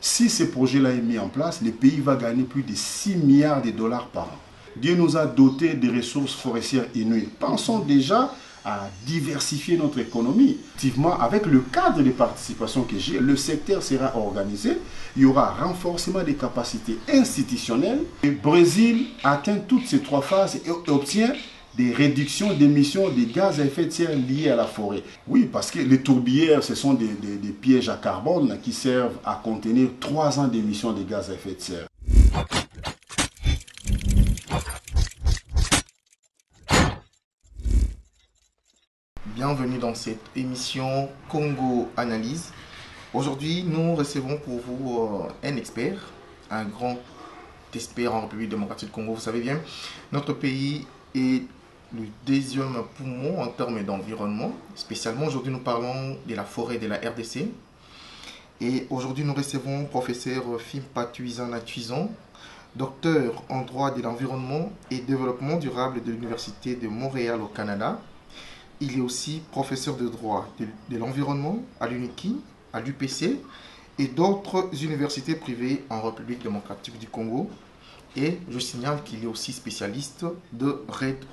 Si ce projet-là est mis en place, le pays va gagner plus de 6 milliards de dollars par an. Dieu nous a dotés de ressources forestières inouïes. Pensons déjà à diversifier notre économie. Effectivement, avec le cadre de participation que j'ai, le secteur sera organisé. Il y aura renforcement des capacités institutionnelles. Le Brésil atteint toutes ces trois phases et obtient des réductions d'émissions de gaz à effet de serre liées à la forêt. Oui, parce que les tourbières, ce sont des pièges à carbone qui servent à contenir 3 ans d'émissions de gaz à effet de serre. Bienvenue dans cette émission Congo Analyse. Aujourd'hui, nous recevons pour vous un expert, un grand expert en République démocratique du Congo. Vous savez bien, notre pays est le deuxième poumon en termes d'environnement. Spécialement, aujourd'hui, nous parlons de la forêt de la RDC. Et aujourd'hui, nous recevons professeur Phimpa Tuizana Tuizon, docteur en droit de l'environnement et développement durable de l'Université de Montréal au Canada. Il est aussi professeur de droit de l'environnement à l'UNIKI, à l'UPC et d'autres universités privées en République démocratique du Congo. Et je signale qu'il est aussi spécialiste de REDD+.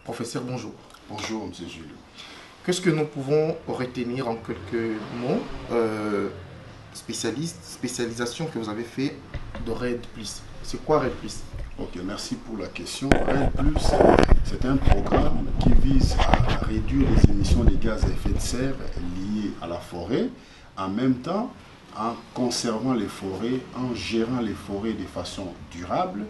Professeur, bonjour. Bonjour, M. Julio. Qu'est-ce que nous pouvons retenir en quelques mots spécialisation que vous avez fait de REDD+. C'est quoi REDD+? Ok, merci pour la question. REDD+, c'est un programme qui vise à réduire les émissions de gaz à effet de serre liées à la forêt, en même temps en conservant les forêts, en gérant les forêts de façon durable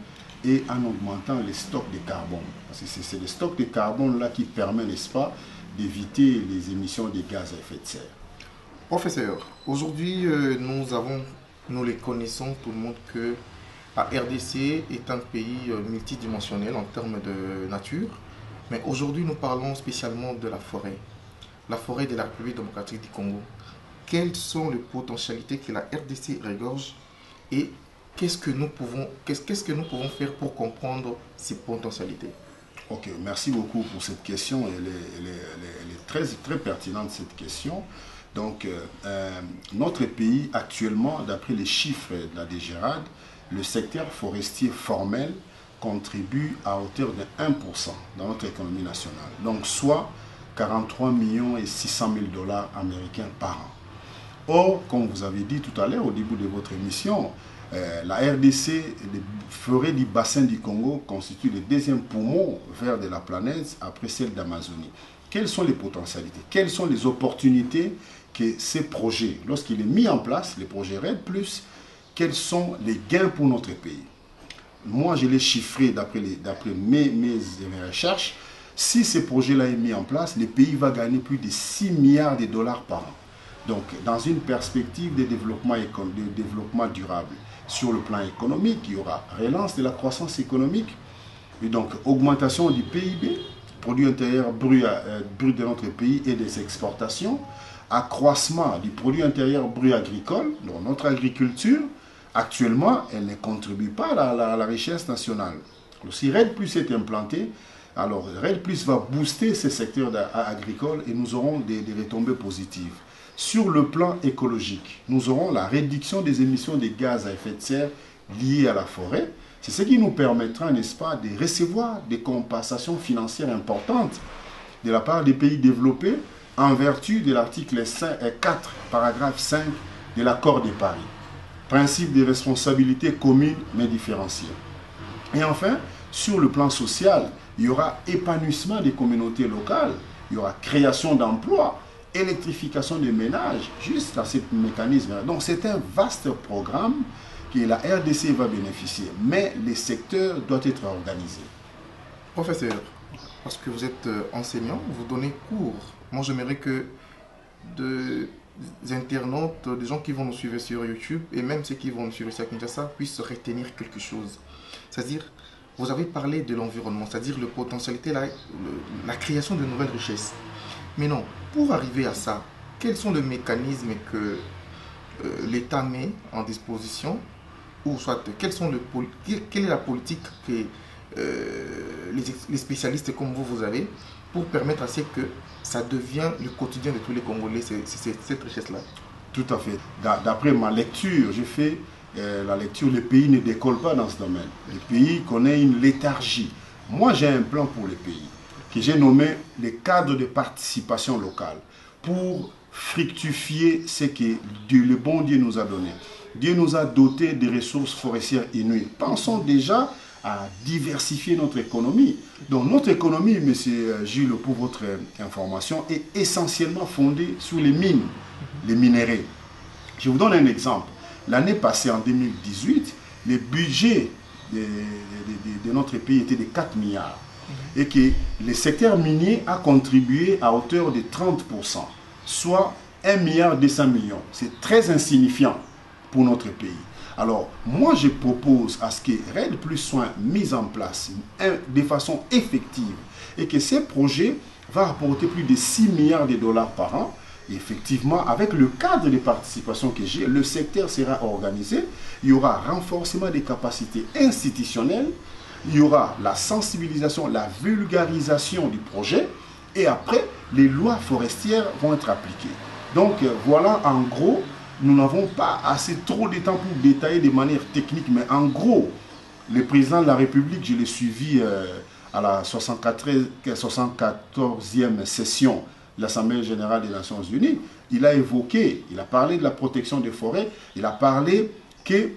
et en augmentant les stocks de carbone. Parce que c'est les stocks de carbone là qui permettent, n'est-ce pas, d'éviter les émissions de gaz à effet de serre. Professeur, aujourd'hui nous les connaissons tout le monde que la RDC est un pays multidimensionnel en termes de nature, mais aujourd'hui nous parlons spécialement de la forêt de la République démocratique du Congo. Quelles sont les potentialités que la RDC regorge et qu'est-ce que nous pouvons faire pour comprendre ces potentialités? Ok, merci beaucoup pour cette question. Elle est très, très pertinente, cette question. Donc, notre pays, actuellement, d'après les chiffres de la DGRAD, le secteur forestier formel contribue à hauteur de 1% dans notre économie nationale. Donc, soit 43 millions et 600 000 dollars américains par an. Or, comme vous avez dit tout à l'heure au début de votre émission, la RDC, les forêts du bassin du Congo constituent le deuxième poumon vert de la planète après celle d'Amazonie. Quelles sont les potentialités? Quelles sont les opportunités que ces projets, lorsqu'il est mis en place, les projets REDD+, quels sont les gains pour notre pays? Moi, je l'ai chiffré d'après mes recherches. Si ce projet-là est mis en place, le pays va gagner plus de 6 milliards de dollars par an. Donc, dans une perspective de développement durable. Sur le plan économique, il y aura relance de la croissance économique, et donc augmentation du PIB, produit intérieur brut de notre pays et des exportations, accroissement du produit intérieur brut agricole, donc notre agriculture, actuellement, elle ne contribue pas à la richesse nationale. Alors, si REDD+ est implanté, alors REDD+ va booster ce secteur agricole et nous aurons des retombées positives. Sur le plan écologique, nous aurons la réduction des émissions de gaz à effet de serre liées à la forêt. C'est ce qui nous permettra, n'est-ce pas, de recevoir des compensations financières importantes de la part des pays développés en vertu de l'article 4, paragraphe 5 de l'accord de Paris. Principe de responsabilité commune mais différenciée. Et enfin, sur le plan social, il y aura épanouissement des communautés locales, il y aura création d'emplois, électrification des ménages, juste à ce mécanisme. Donc c'est un vaste programme que la RDC va bénéficier, mais les secteurs doivent être organisés. Professeur, parce que vous êtes enseignant, vous donnez cours. Moi j'aimerais que des internautes, des gens qui vont nous suivre sur YouTube et même ceux qui vont nous suivre sur Kinshasa puissent retenir quelque chose. C'est-à-dire, vous avez parlé de l'environnement, c'est-à-dire la potentialité, la création de nouvelles richesses. Mais non, pour arriver à ça, quels sont les mécanismes que l'État met en disposition, ou soit quelle est la politique que les spécialistes comme vous avez pour permettre à ce que ça devienne le quotidien de tous les Congolais, cette richesse-là? Tout à fait. D'après ma lecture, j'ai fait la lecture, le pays ne décolle pas dans ce domaine. Le pays connaît une léthargie. Moi, j'ai un plan pour le pays que j'ai nommé les cadres de participation locale pour fructifier ce que le bon Dieu nous a donné. Dieu nous a doté de ressources forestières inouïes. Pensons déjà à diversifier notre économie. Donc notre économie, M. Gilles, pour votre information, est essentiellement fondée sur les mines, les minerais. Je vous donne un exemple. L'année passée, en 2018, le budget de notre pays était de 4 milliards. Et que le secteur minier a contribué à hauteur de 30%, soit 1,2 milliard. C'est très insignifiant pour notre pays. Alors, moi, je propose à ce que RED Plus soit mis en place de façon effective et que ces projets vont apporter plus de 6 milliards de dollars par an. Et effectivement, avec le cadre de participation que j'ai, le secteur sera organisé. Il y aura renforcement des capacités institutionnelles. Il y aura la sensibilisation, la vulgarisation du projet. Et après, les lois forestières vont être appliquées. Donc, voilà en gros. Nous n'avons pas assez trop de temps pour détailler de manière technique, mais en gros, le président de la République, je l'ai suivi à la 74e session de l'Assemblée générale des Nations Unies. Il a évoqué, il a parlé de la protection des forêts, il a parlé que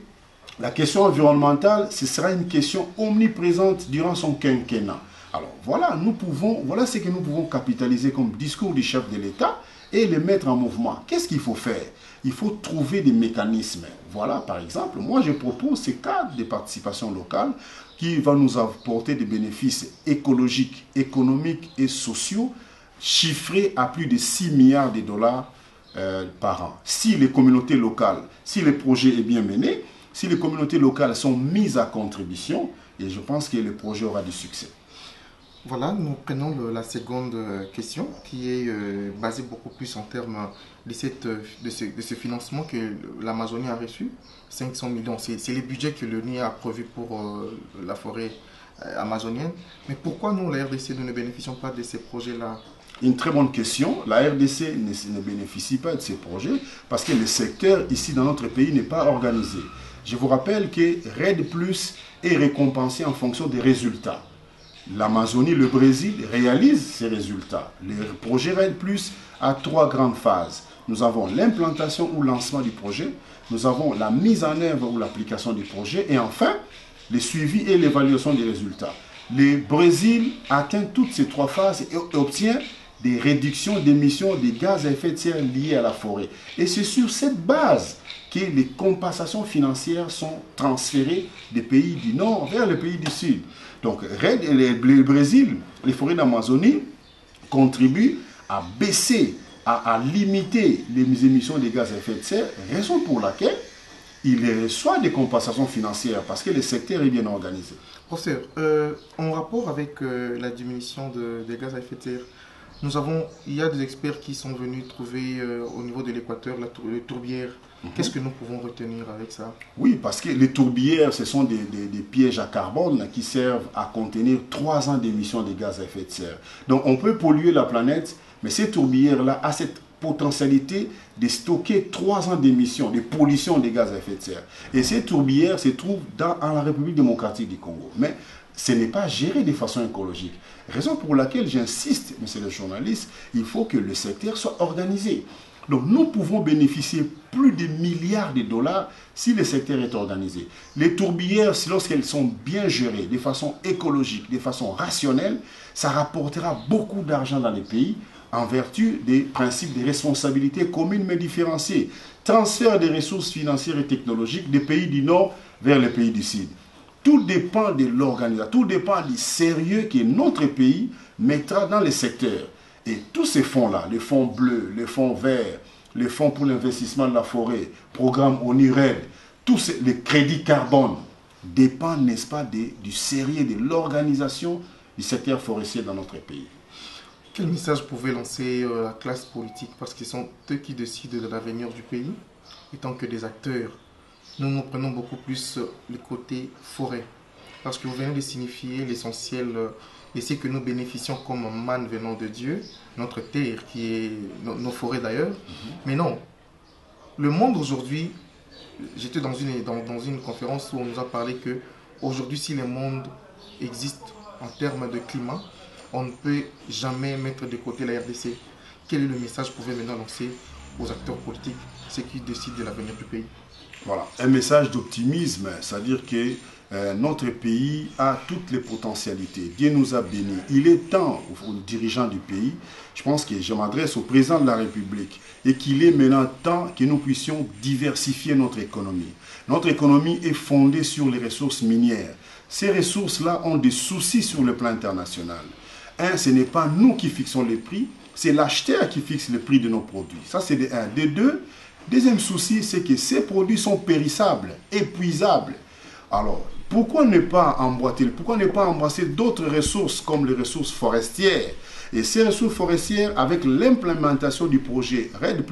la question environnementale, ce sera une question omniprésente durant son quinquennat. Alors voilà, voilà ce que nous pouvons capitaliser comme discours du chef de l'État et les mettre en mouvement. Qu'est-ce qu'il faut faire? Il faut trouver des mécanismes. Voilà, par exemple, moi je propose ces cadres de participation locale qui vont nous apporter des bénéfices écologiques, économiques et sociaux chiffrés à plus de 6 milliards de dollars par an. Si les communautés locales, si le projet est bien mené, si les communautés locales sont mises à contribution, et je pense que le projet aura du succès. Voilà, nous prenons la seconde question qui est basée beaucoup plus en termes de ce financement que l'Amazonie a reçu, 500 millions. C'est le budget que l'ONU a prévu pour la forêt amazonienne. Mais pourquoi nous, la RDC, nous ne bénéficions pas de ces projets-là? Une très bonne question. La RDC ne bénéficie pas de ces projets parce que le secteur ici dans notre pays n'est pas organisé. Je vous rappelle que RED Plus est récompensé en fonction des résultats. L'Amazonie, le Brésil réalise ces résultats. Le projet RED Plus a 3 grandes phases. Nous avons l'implantation ou lancement du projet, nous avons la mise en œuvre ou l'application du projet et enfin, le suivi et l'évaluation des résultats. Le Brésil atteint toutes ces 3 phases et obtient des réductions d'émissions de gaz à effet de serre liées à la forêt. Et c'est sur cette base que les compensations financières sont transférées des pays du Nord vers les pays du Sud. Donc, le Brésil, les forêts d'Amazonie contribuent à baisser, à limiter les émissions de gaz à effet de serre, raison pour laquelle il reçoit des compensations financières parce que le secteur est bien organisé. Professeur, en rapport avec la diminution des gaz à effet de serre, il y a des experts qui sont venus trouver au niveau de l'équateur les tourbières. Qu'est-ce que nous pouvons retenir avec ça? Oui, parce que les tourbières, ce sont des pièges à carbone qui servent à contenir 3 ans d'émissions de gaz à effet de serre. Donc on peut polluer la planète, mais ces tourbières-là ont cette potentialité de stocker 3 ans d'émissions, de pollution des gaz à effet de serre. Et ces tourbières se trouvent dans la République démocratique du Congo. Mais ce n'est pas géré de façon écologique. Raison pour laquelle j'insiste, monsieur le journaliste, il faut que le secteur soit organisé. Donc nous pouvons bénéficier plus de milliards de dollars si le secteur est organisé. Les tourbières, lorsqu'elles sont bien gérées de façon écologique, de façon rationnelle, ça rapportera beaucoup d'argent dans les pays en vertu des principes de responsabilité commune mais différenciées. Transfert des ressources financières et technologiques des pays du Nord vers les pays du Sud. Tout dépend de l'organisation, tout dépend du sérieux que notre pays mettra dans les secteurs. Et tous ces fonds-là, les fonds bleus, les fonds verts, les fonds pour l'investissement de la forêt, programme ONU-RED, tous les crédits carbone dépendent, n'est-ce pas, du sérieux de l'organisation du secteur forestier dans notre pays. Quel message pouvait lancer la classe politique? Parce qu'ils sont eux qui décident de l'avenir du pays, étant que des acteurs. Nous prenons beaucoup plus le côté forêt. Parce que vous venez de signifier l'essentiel et c'est que nous bénéficions comme manne venant de Dieu, notre terre, qui est nos forêts d'ailleurs. Mais non, Le monde aujourd'hui, j'étais dans une conférence où on nous a parlé que aujourd'hui, si le monde existe en termes de climat, on ne peut jamais mettre de côté la RDC. Quel est le message que vous pouvez maintenant lancer aux acteurs politiques, ceux qui décident de l'avenir du pays? Voilà, un message d'optimisme, c'est-à-dire que notre pays a toutes les potentialités. Dieu nous a bénis. Il est temps aux dirigeants du pays, je pense que je m'adresse au président de la République, et qu'il est maintenant temps que nous puissions diversifier notre économie. Notre économie est fondée sur les ressources minières. Ces ressources-là ont des soucis sur le plan international. Un, ce n'est pas nous qui fixons les prix, c'est l'acheteur qui fixe le prix de nos produits. Ça, c'est de un. De deux, deuxième souci, c'est que ces produits sont périssables, épuisables. Alors, pourquoi ne pas emboîter, pourquoi ne pas embrasser d'autres ressources comme les ressources forestières? Et ces ressources forestières, avec l'implémentation du projet RED+,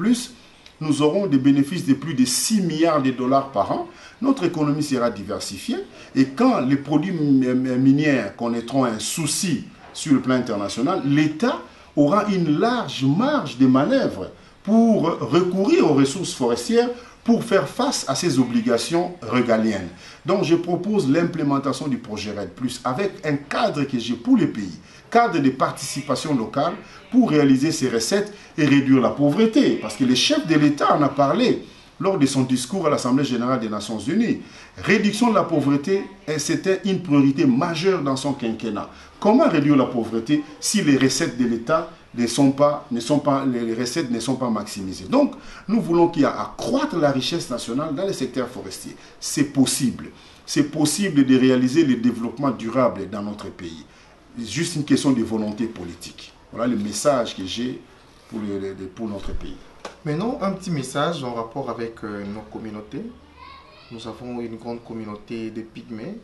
nous aurons des bénéfices de plus de 6 milliards de dollars par an. Notre économie sera diversifiée. Et quand les produits miniers connaîtront un souci sur le plan international, l'État aura une large marge de manœuvre pour recourir aux ressources forestières pour faire face à ces obligations régaliennes. Donc je propose l'implémentation du projet RED+, avec un cadre que j'ai pour les pays, cadre de participation locale pour réaliser ces recettes et réduire la pauvreté. Parce que le chef de l'État en a parlé lors de son discours à l'Assemblée générale des Nations Unies. Réduction de la pauvreté, c'était une priorité majeure dans son quinquennat. Comment réduire la pauvreté si les recettes de l'État les recettes ne sont pas maximisées? Donc, nous voulons qu'il y ait accroître la richesse nationale dans le secteur forestier. C'est possible. C'est possible de réaliser le développement durable dans notre pays. C'est juste une question de volonté politique. Voilà le message que j'ai pour notre pays. Maintenant, un petit message en rapport avec nos communautés. Nous avons une grande communauté de pygmées.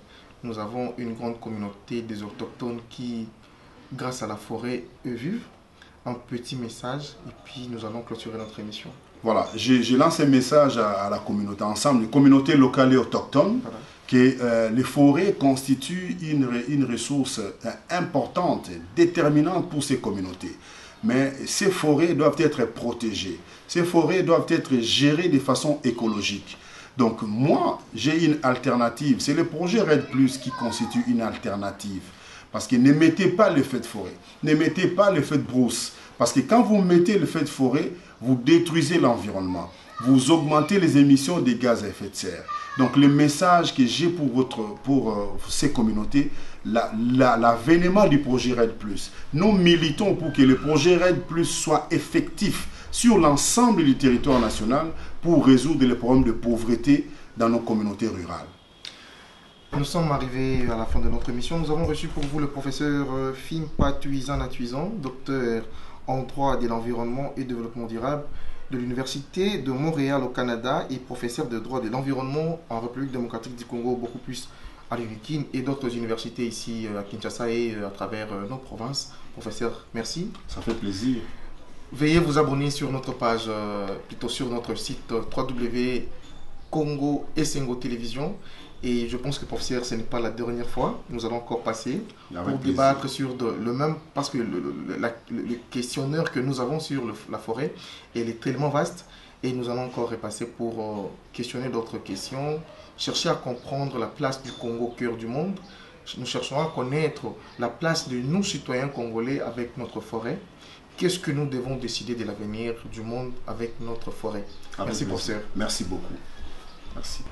Nous avons une grande communauté des autochtones qui, grâce à la forêt, vivent. Un petit message et puis nous allons clôturer notre émission. Voilà, je lance un message à la communauté, ensemble, les communautés locales et autochtones, voilà, que les forêts constituent une ressource importante, déterminante pour ces communautés. Mais ces forêts doivent être protégées. Ces forêts doivent être gérées de façon écologique. Donc moi, j'ai une alternative. C'est le projet RED+, qui constitue une alternative. Parce que ne mettez pas le feu de forêt, ne mettez pas le feu de brousse. Parce que quand vous mettez le feu de forêt, vous détruisez l'environnement. Vous augmentez les émissions de gaz à effet de serre. Donc le message que j'ai pour ces communautés, l'avènement du projet RED+. Nous militons pour que le projet RED+, soit effectif sur l'ensemble du territoire national pour résoudre les problèmes de pauvreté dans nos communautés rurales. Nous sommes arrivés à la fin de notre émission. Nous avons reçu pour vous le professeur Fimpa Tuizan-Atuizan, docteur en droit de l'environnement et développement durable de l'Université de Montréal au Canada et professeur de droit de l'environnement en République démocratique du Congo, beaucoup plus à l'UNIKIN et d'autres universités ici à Kinshasa et à travers nos provinces. Professeur, merci. Ça fait plaisir. Veuillez vous abonner sur notre page, plutôt sur notre site www.congo Essengo Télévision. Et je pense que, professeur, ce n'est pas la dernière fois. Nous allons encore passer pour débattre sur le même, parce que le questionnaire que nous avons sur la forêt, elle est tellement vaste. Et nous allons encore repasser pour questionner d'autres questions, chercher à comprendre la place du Congo au cœur du monde. Nous chercherons à connaître la place de nos citoyens congolais avec notre forêt. Qu'est-ce que nous devons décider de l'avenir du monde avec notre forêt? Merci, professeur. Merci beaucoup. Merci.